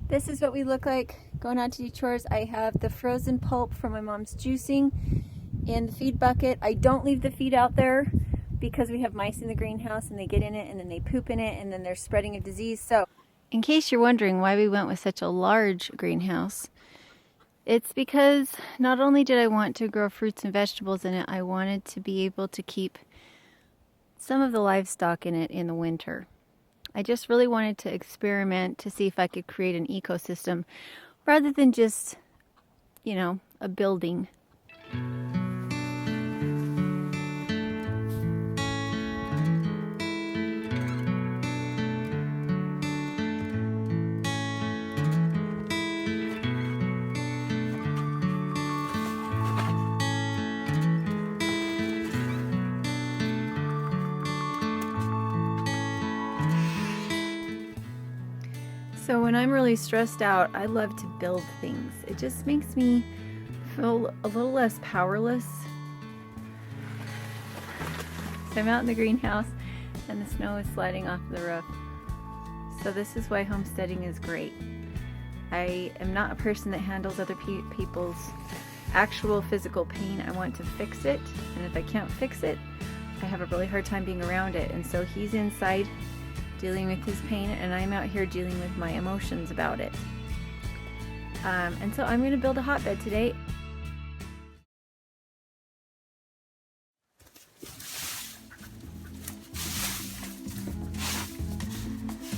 This is what we look like going out to do chores. I have the frozen pulp from my mom's juicing in the feed bucket. I don't leave the feed out there because we have mice in the greenhouse and they get in it and then they poop in it and then they're spreading a disease. So in case you're wondering why we went with such a large greenhouse, it's because not only did I want to grow fruits and vegetables in it, I wanted to be able to keep some of the livestock in it in the winter. I just really wanted to experiment to see if I could create an ecosystem rather than just, you know, a building. So when I'm really stressed out, I love to build things. It just makes me feel a little less powerless. So I'm out in the greenhouse and the snow is sliding off the roof. So this is why homesteading is great. I am not a person that handles other people's actual physical pain. I want to fix it, and if I can't fix it, I have a really hard time being around it. And so he's inside dealing with his pain, and I'm out here dealing with my emotions about it. And so I'm going to build a hotbed today.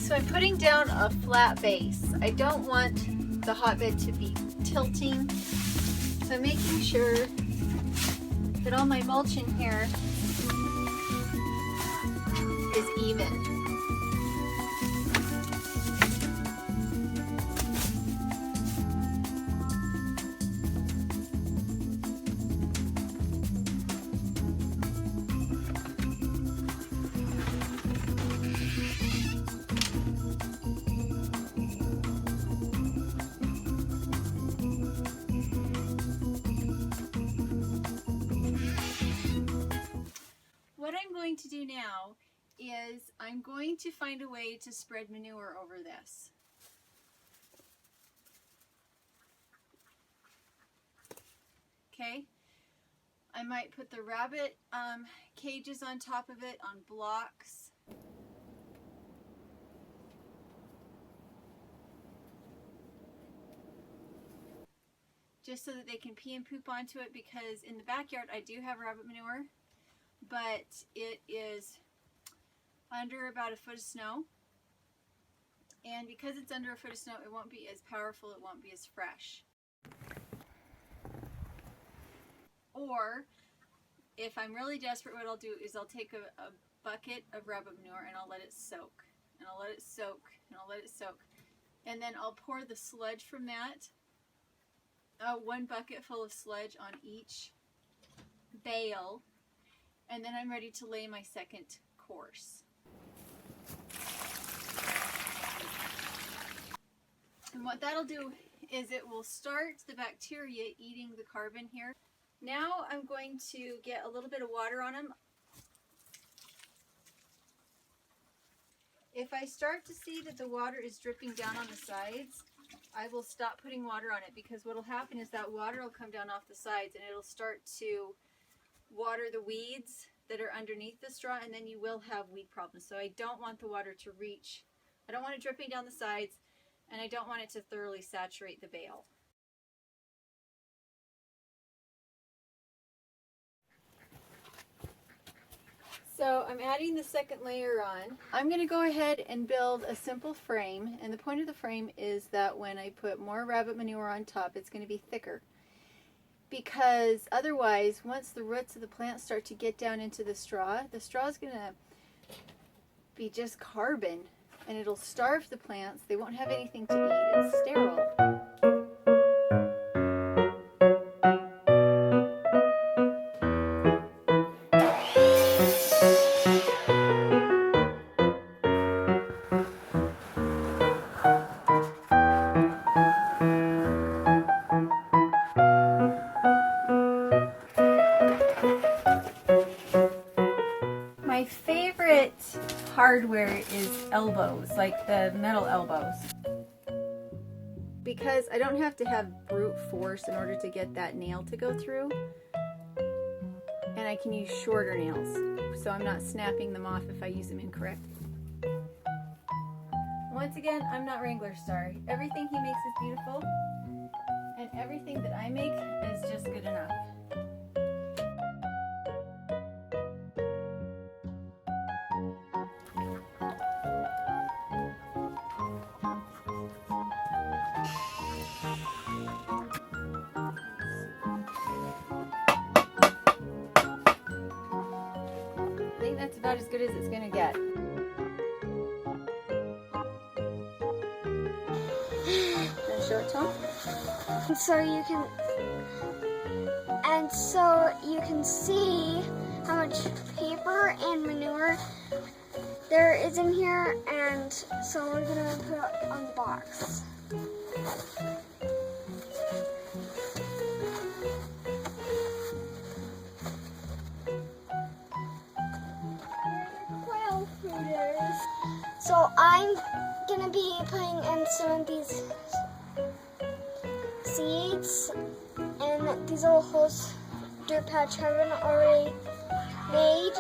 So I'm putting down a flat base. I don't want the hotbed to be tilting, so I'm making sure that all my mulch in here is even. What I'm going to do now is I'm going to find a way to spread manure over this. Okay, I might put the rabbit cages on top of it on blocks. Just so that they can pee and poop onto it, because in the backyard I do have rabbit manure, but it is under about a foot of snow, and because it's under a foot of snow, it won't be as powerful, it won't be as fresh. Or if I'm really desperate, what I'll do is I'll take a bucket of rabbit manure and I'll let it soak, and I'll let it soak, and I'll let it soak, and then I'll pour the sludge from that, one bucket full of sludge on each bale, and then I'm ready to lay my second course. And what that'll do is it will start the bacteria eating the carbon here. Now I'm going to get a little bit of water on them. If I start to see that the water is dripping down on the sides, I will stop putting water on it, because what will happen is that water will come down off the sides and it'll start to water the weeds that are underneath the straw, and then you will have weed problems. So I don't want the water to reach, I don't want it dripping down the sides, and I don't want it to thoroughly saturate the bale. So I'm adding the second layer on. I'm going to go ahead and build a simple frame, and the point of the frame is that when I put more rabbit manure on top, it's going to be thicker. Because otherwise, once the roots of the plant start to get down into the straw is going to be just carbon, and it'll starve the plants. They won't have anything to eat. It's sterile. My favorite hardware is elbows, like the metal elbows. because I don't have to have brute force in order to get that nail to go through, and I can use shorter nails, so I'm not snapping them off if I use them incorrectly. Once again, I'm not Wrangler Star. Everything he makes is beautiful, and everything that I make is just good enough. I think that's about as good as it's gonna get. Show it to him. So you can see how much paper and manure there is in here, and so we're gonna put it on the box. Quail fooders. So I'm gonna be putting in some of these seeds, and these little holes Dirtpatcheaven already made.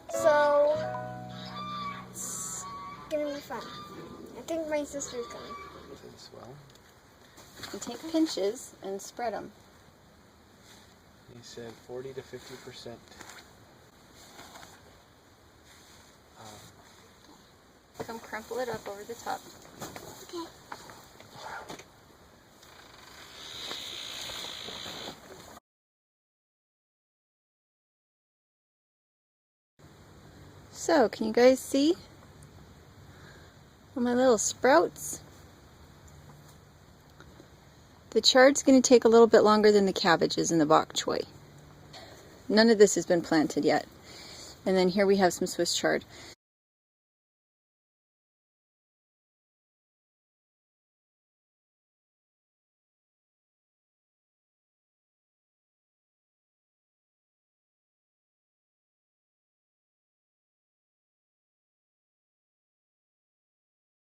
So it's gonna be fun. I think my sister's coming. You take pinches and spread them. He said 40 to 50%. Come crumple it up over the top. Okay. So, can you guys see all my little sprouts? The chard's going to take a little bit longer than the cabbages and the bok choy. None of this has been planted yet. And then here we have some Swiss chard.